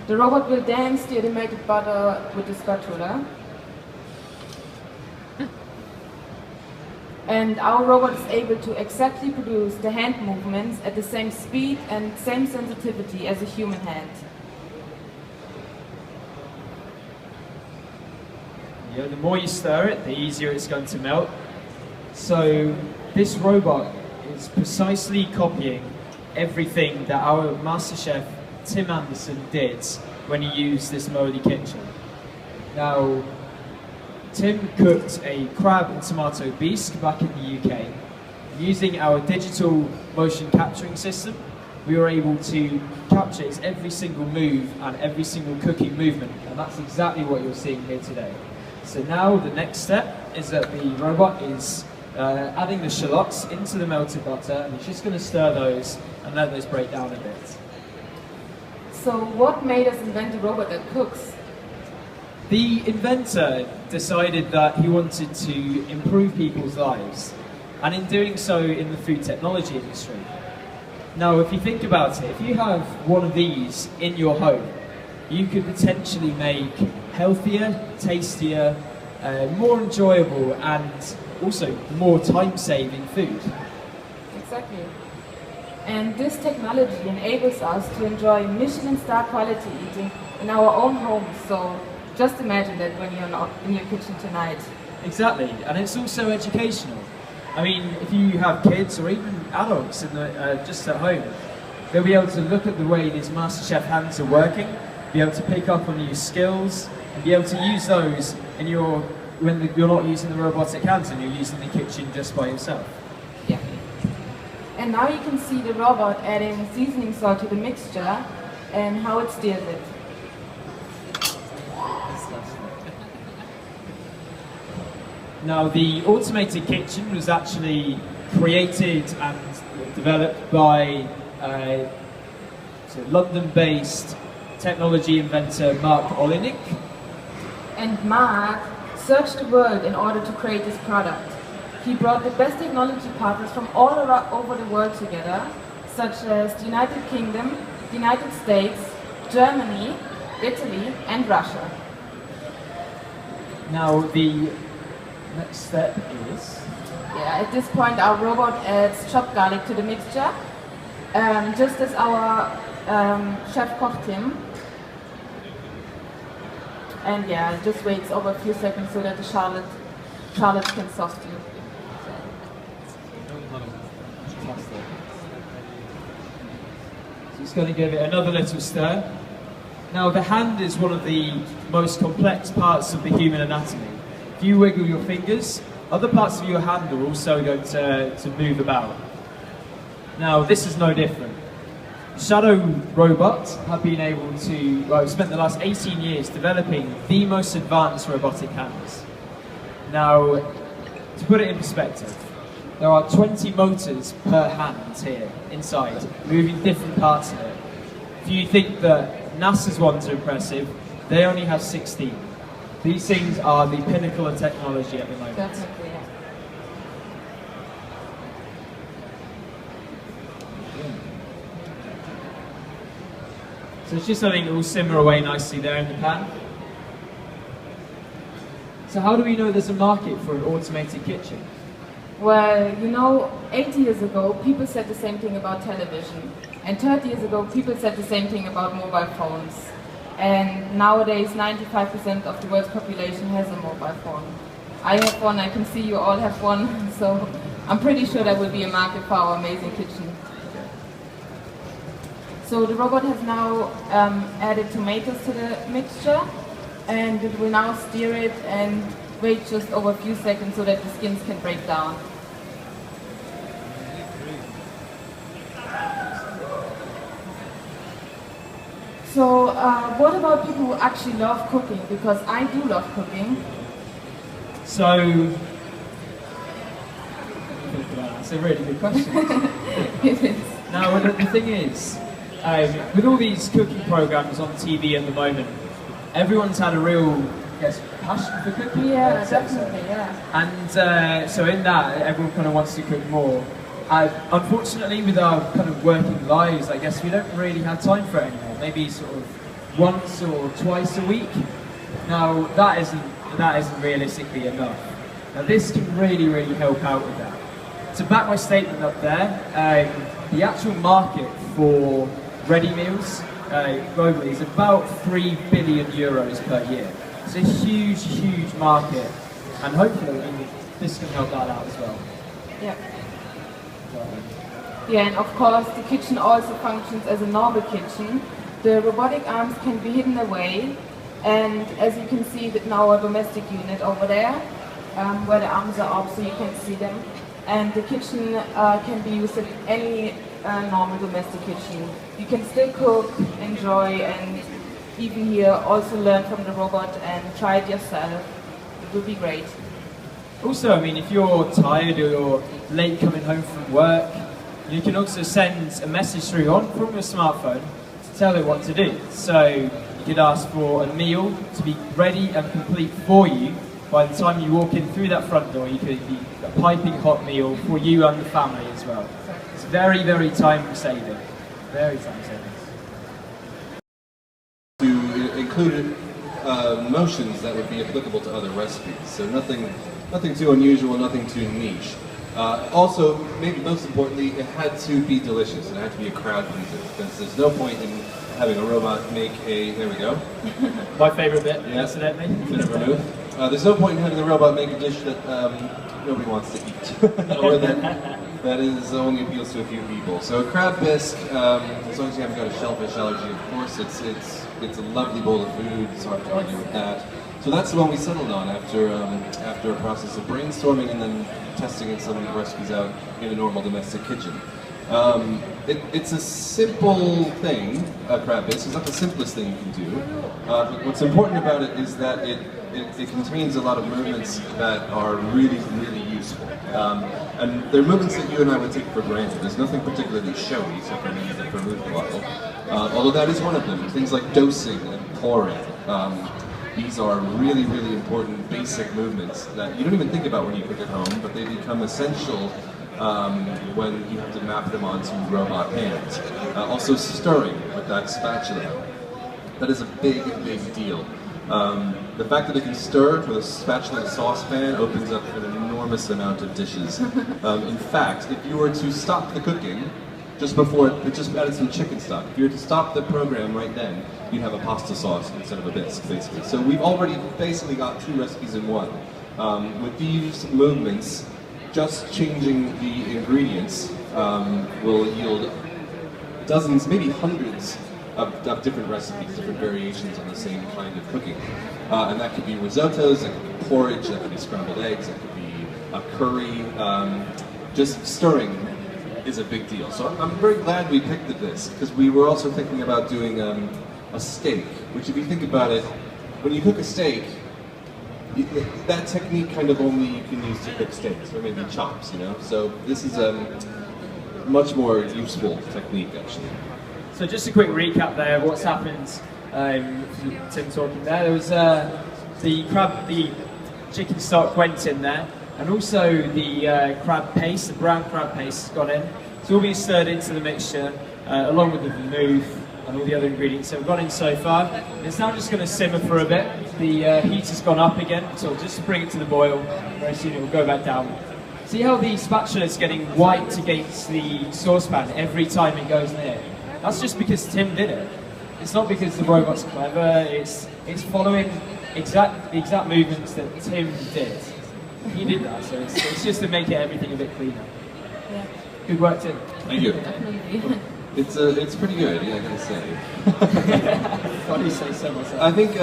The robot will then stir the melted butter with the spatula. And our robot is able to exactly produce the hand movements at the same speed and same sensitivity as a human hand. Yeah, the more you stir it, the easier it's going to melt. So this robot is precisely copying everything that our master chef Tim Anderson did when he used this moldy kitchen. Now, Tim cooked a crab and tomato bisque back in the UK. Using our digital motion capturing system, we were able to capture its every single move and every single cooking movement, and that's exactly what you're seeing here today. So now the next step is that the robot is adding the shallots into the melted butter, and it's just going to stir those and let those break down a bit. So what made us invent a robot that cooks? The inventor decided that he wanted to improve people's lives, and in doing so in the food technology industry. Now, if you think about it, if you have one of these in your home, you could potentially make healthier, tastier, more enjoyable and also more time-saving food. Exactly. And this technology enables us to enjoy Michelin star quality eating in our own homes. So just imagine that when you're not in your kitchen tonight. Exactly, and it's also educational. I mean, if you have kids or even adults in just at home, they'll be able to look at the way these MasterChef hands are working, be able to pick up on new skills, and be able to use those in when you're not using the robotic hands and you're using the kitchen just by yourself. Yeah. And now you can see the robot adding seasoning salt to the mixture and how it steers it. Now, the automated kitchen was actually created and developed by London-based technology inventor Mark Olenek. And Mark searched the world in order to create this product. He brought the best technology partners from all over the world together, such as the United Kingdom, the United States, Germany, Italy, and Russia. Now, the next step is... Yeah, at this point our robot adds chopped garlic to the mixture, just as our chef Koch Tim. And yeah, it just waits over a few seconds so that the shallots can soften. So it's going to give it another little stir. Now, the hand is one of the most complex parts of the human anatomy. If you wiggle your fingers, other parts of your hand are also going to move about. Now, this is no different. Shadow robots have been able to, well, spent the last 18 years developing the most advanced robotic hands. Now, to put it in perspective, there are 20 motors per hand here, inside, moving different parts of it. If you think that NASA's ones are impressive, they only have 16. These things are the pinnacle of technology at the moment. Definitely, yeah. So it's just something that will simmer away nicely there in the pan. So how do we know there's a market for an automated kitchen? Well, you know, 80 years ago, people said the same thing about television. And 30 years ago, people said the same thing about mobile phones. And nowadays, 95% of the world's population has a mobile phone. I have one, I can see you all have one, so I'm pretty sure there will be a market for our amazing kitchen. So the robot has now added tomatoes to the mixture, and it will now stir it and wait just over a few seconds so that the skins can break down. So what about people who actually love cooking? Because I do love cooking. So, that's a really good question. It is. Now, the thing is, with all these cooking programs on TV at the moment, everyone's had a real, I guess, passion for cooking. Yeah, definitely, yeah. And so in that, everyone kind of wants to cook more. Unfortunately, with our kind of working lives, I guess we don't really have time for it anymore. Maybe sort of once or twice a week. Now that isn't realistically enough. Now this can really help out with that. To back my statement up there, the actual market for ready meals globally is about 3 billion euros per year. It's a huge market, and hopefully this can help that out as well. Yeah. Yeah, and of course the kitchen also functions as a normal kitchen. The robotic arms can be hidden away, and as you can see in our domestic unit over there, where the arms are up so you can see them. And the kitchen can be used in any normal domestic kitchen. You can still cook, enjoy, and even here also learn from the robot and try it yourself. It will be great. Also, I mean, if you're tired or you're late coming home from work, you can also send a message through from your smartphone to tell it what to do. So you could ask for a meal to be ready and complete for you. By the time you walk in through that front door, you could be a piping hot meal for you and the family as well. It's very time saving. Very time saving. To include motions that would be applicable to other recipes. So nothing too unusual, nothing too niche. Also, maybe most importantly, it had to be delicious. It had to be a crowd pleaser, because there's no point in having a robot make there we go. My favourite bit, yeah. incidentally. Bit of vermouth. There's no point in having the robot make a dish that nobody wants to eat, or that is only appeals to a few people. So a crab bisque, as long as you haven't got a shellfish allergy, of course, it's a lovely bowl of food. It's hard to argue with that. So that's the one we settled on after a process of brainstorming and then testing some recipes out in a normal domestic kitchen. It's a simple thing, a crab bisque. It's not the simplest thing you can do. But what's important about it is that it contains a lot of movements that are really useful. And they're movements that you and I would take for granted. There's nothing particularly showy, except for maybe the vermouth bottle. Although that is one of them. Things like dosing and pouring. These are really important basic movements that you don't even think about when you cook at home, but they become essential when you have to map them onto robot hands. Also stirring with that spatula. That is a big deal. The fact that it can stir with a spatula and a saucepan opens up an enormous amount of dishes. In fact, if you were to stop the cooking just before it just added some chicken stock, if you were to stop the program right then, you'd have a pasta sauce instead of a bisque, basically. So we've already basically got 2 recipes in one. With these movements, just changing the ingredients will yield dozens, maybe hundreds of different recipes, different variations on the same kind of cooking. And that could be risottos, that could be porridge, that could be scrambled eggs, that could be a curry. Just stirring is a big deal. So I'm very glad we picked this, because we were also thinking about doing a steak, which if you think about it, when you cook a steak, that technique kind of only you can use to cook steaks, or maybe chops, you know? So this is a much more useful technique, actually. So just a quick recap there of what's happened. Tim talking there. There was the chicken stock went in there, and also the crab paste, the brown crab paste, has gone in. It's all been stirred into the mixture, along with the vermouth and all the other ingredients that have gone in so far. It's now just going to simmer for a bit. The heat has gone up again, so just to bring it to the boil. Very soon it will go back down. See how the spatula is getting white against the saucepan every time it goes near? That's just because Tim did it. It's not because the robot's clever. It's following the exact movements that Tim did. He did that, so it's just to make everything a bit cleaner. Yeah. Good work, Tim. Thank you. Definitely. It's pretty good, yeah, I gotta say. Why do you say so myself? I think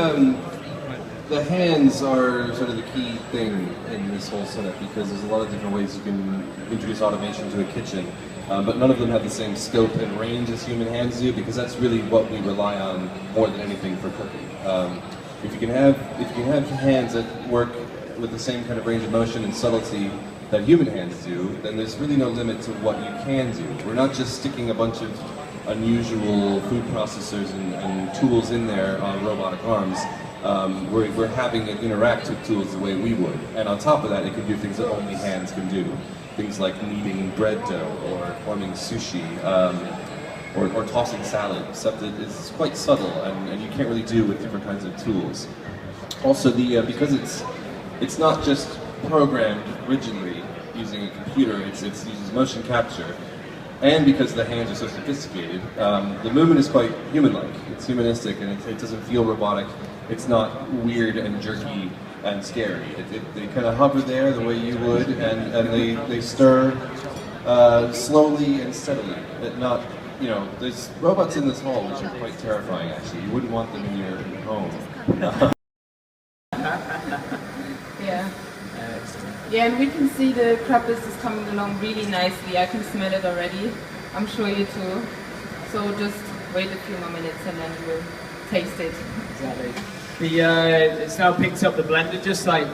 the hands are sort of the key thing in this whole setup, because there's a lot of different ways you can introduce automation to a kitchen. But none of them have the same scope and range as human hands do, because that's really what we rely on more than anything for cooking. If you can have hands that work with the same kind of range of motion and subtlety that human hands do, then there's really no limit to what you can do. We're not just sticking a bunch of unusual food processors and tools in there on robotic arms. We're having it interact with tools the way we would. And on top of that, it can do things that only hands can do. Things like kneading bread dough or forming sushi. or tossing salad, stuff that is quite subtle and you can't really do with different kinds of tools. Also, because it's not just programmed rigidly using a computer, it uses motion capture, and because the hands are so sophisticated, the movement is quite human-like. It's humanistic, and it doesn't feel robotic. It's not weird and jerky and scary. They kind of hover there the way you would, and they stir slowly and steadily. Not, you know, there's robots in this hall which are quite terrifying. Actually, you wouldn't want them in your home. Yeah. Yeah, and we can see the Krampus is coming along really nicely. I can smell it already. I'm sure you too. So just wait a few more minutes and then we'll taste it. Exactly. It's now picked up the blender just like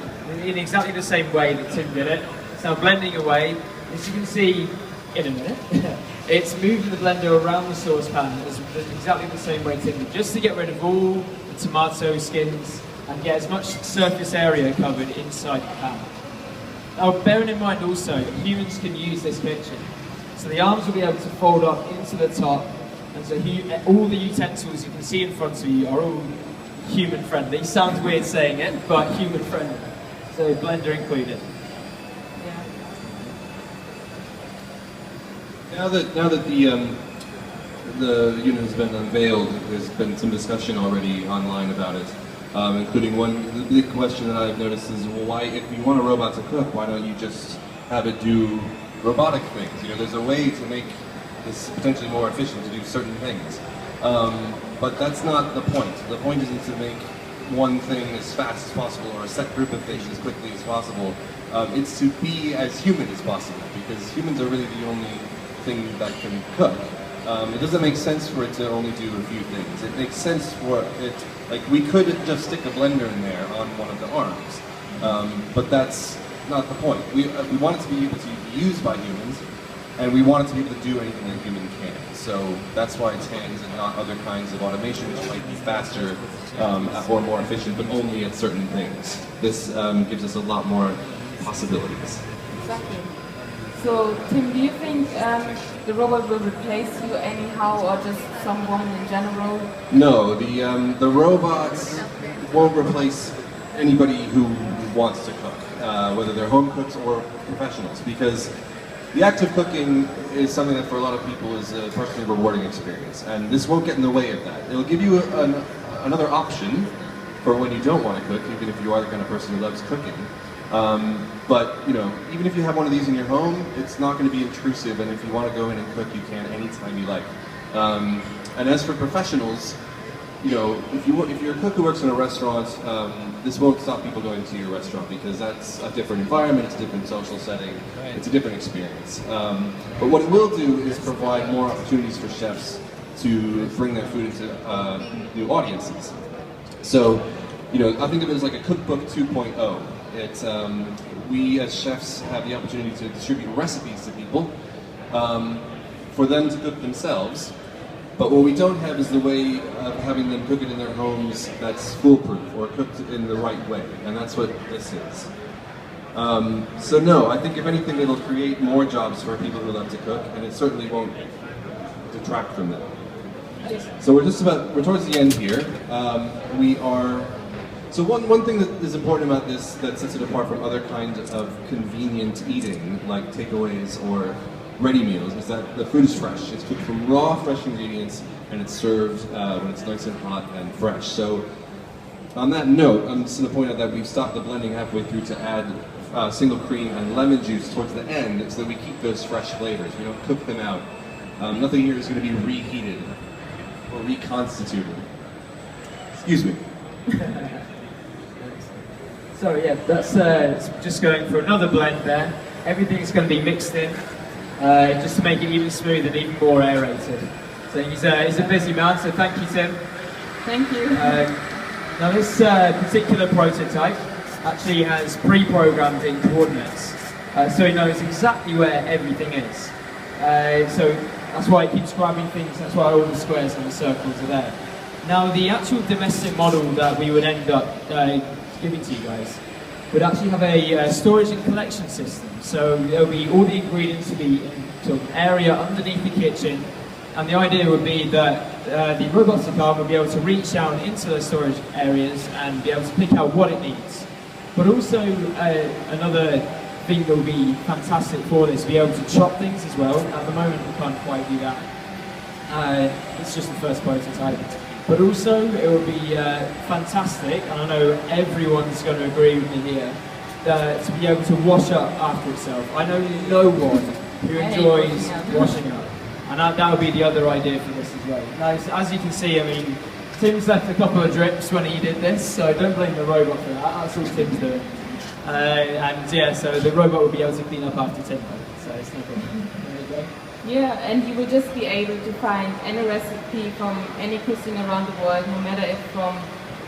in exactly the same way that Tim did it. It's now blending away. As you can see in a minute, it's moving the blender around the saucepan exactly the same way Tim did, just to get rid of all the tomato skins and get as much surface area covered inside the pan. Now, bearing in mind also, humans can use this kitchen. So the arms will be able to fold up into the top, and so all the utensils you can see in front of you are all human friendly. Sounds weird saying it, but human friendly. So blender included. Yeah. Now that the unit has been unveiled, there's been some discussion already online about it. Including the big question that I've noticed is, well, why, if you want a robot to cook, why don't you just have it do robotic things? You know, there's a way to make this potentially more efficient to do certain things. But that's not the point. The point isn't to make one thing as fast as possible or a set group of things as quickly as possible. It's to be as human as possible, because humans are really the only thing that can cook. It doesn't make sense for it to only do a few things. It makes sense for it, like we could just stick a blender in there on one of the arms, but that's not the point. We want it to be able to be used by humans, and we want it to be able to do anything a human can. So that's why it's hands and not other kinds of automation, which might be faster or more efficient, but only at certain things. This gives us a lot more possibilities. Exactly. So, Tim, do you think the robot will replace you anyhow, or just some woman in general? No, the robots won't replace anybody who wants to cook, whether they're home cooks or professionals, because the act of cooking is something that for a lot of people is a personally rewarding experience, and this won't get in the way of that. It'll give you another option for when you don't want to cook, even if you are the kind of person who loves cooking. But, you know, even if you have one of these in your home, it's not going to be intrusive, and if you want to go in and cook, you can anytime you like. And as for professionals, you know, if you're a cook who works in a restaurant, this won't stop people going to your restaurant, because that's a different environment, it's a different social setting, it's a different experience. But what it will do is provide more opportunities for chefs to bring their food into new audiences. So, you know, I think of it as like a cookbook 2.0. It's, we as chefs have the opportunity to distribute recipes to people for them to cook themselves, but what we don't have is the way of having them cook it in their homes that's foolproof or cooked in the right way, and that's what this is. So no, I think if anything it'll create more jobs for people who love to cook, and it certainly won't detract from them. So we're towards the end here. So one thing that is important about this that sets it apart from other kinds of convenient eating, like takeaways or ready meals, is that the food is fresh. It's cooked from raw, fresh ingredients, and it's served when it's nice and hot and fresh. So on that note, I'm just going to point out that we've stopped the blending halfway through to add single cream and lemon juice towards the end, so that we keep those fresh flavors. We don't cook them out. Nothing here is going to be reheated or reconstituted. Excuse me. So yeah, that's just going for another blend there. Everything's going to be mixed in, just to make it even smoother and even more aerated. So he's a busy man, so thank you, Tim. Thank you. Now this particular prototype actually has pre-programmed in coordinates, so he knows exactly where everything is. So that's why it keeps grabbing things, that's why all the squares and the circles are there. Now the actual domestic model that we would end up giving to you guys would actually have a storage and collection system. So there'll be all the ingredients will be in sort of an area underneath the kitchen, And the idea would be that the robotic arm will be able to reach down into those storage areas and be able to pick out what it needs. But also another thing that will be fantastic for this, be able to chop things as well. At the moment we can't quite do that. It's just the first prototype. But also it will be fantastic, and I know everyone's going to agree with me here, to be able to wash up after itself. I know no one who enjoys washing up. And that would be the other idea for this as well. Now, as you can see, I mean, Tim's left a couple of drips when he did this, so don't blame the robot for that. That's all Tim's doing. And yeah, so the robot will be able to clean up after Tim, so it's no problem. There you go. Yeah, and you will just be able to find any recipe from any cuisine around the world, no matter if from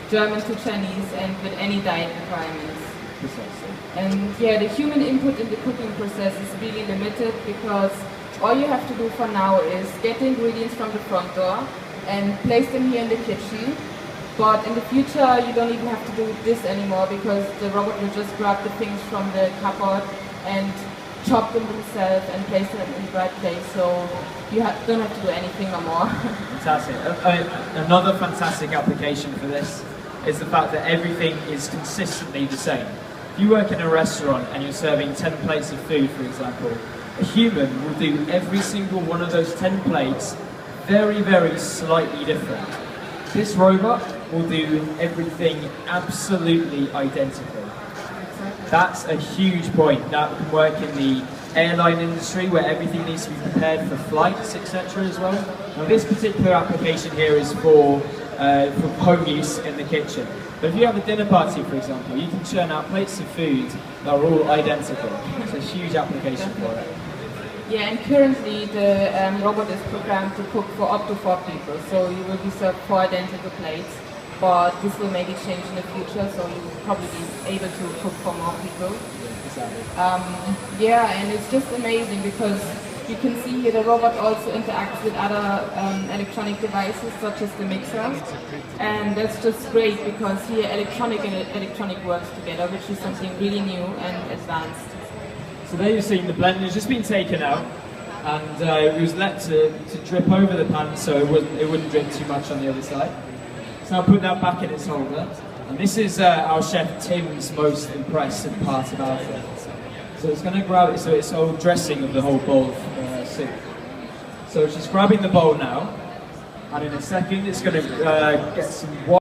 German to Chinese, and with any diet requirements. Precisely. And yeah, the human input in the cooking process is really limited, because all you have to do for now is get the ingredients from the front door and place them here in the kitchen. But in the future, you don't even have to do this anymore, because the robot will just grab the things from the cupboard and chop them himself and place them in the right place. So you don't have to do anything no more. Fantastic. Another fantastic application for this is the fact that everything is consistently the same. If you work in a restaurant and you're serving 10 plates of food, for example, a human will do every single one of those 10 plates very, very slightly different. This robot will do everything absolutely identical. That's a huge point. That can work in the airline industry, where everything needs to be prepared for flights, etc. as well. Now, this particular application here is for home use in the kitchen. But if you have a dinner party, for example, you can churn out plates of food that are all identical. It's a huge application for it. Yeah, and currently the robot is programmed to cook for up to 4 people, so you will be served 4 identical plates. But this will maybe change in the future, so you will probably be able to cook for more people. Yeah, and it's just amazing, because you can see here the robot also interacts with other electronic devices, such as the mixer. And that's just great, because here electronic and electronic works together, which is something really new and advanced. So there you've seen the blend has just been taken out, and it was let to drip over the pan, so it wouldn't drip too much on the other side. So I'll put that back in its holder. And this is our chef Tim's most impressive part about it. So it's going to grab it, so it's all dressing of the whole bowl of soup. So she's grabbing the bowl now, and in a second it's going to get some water.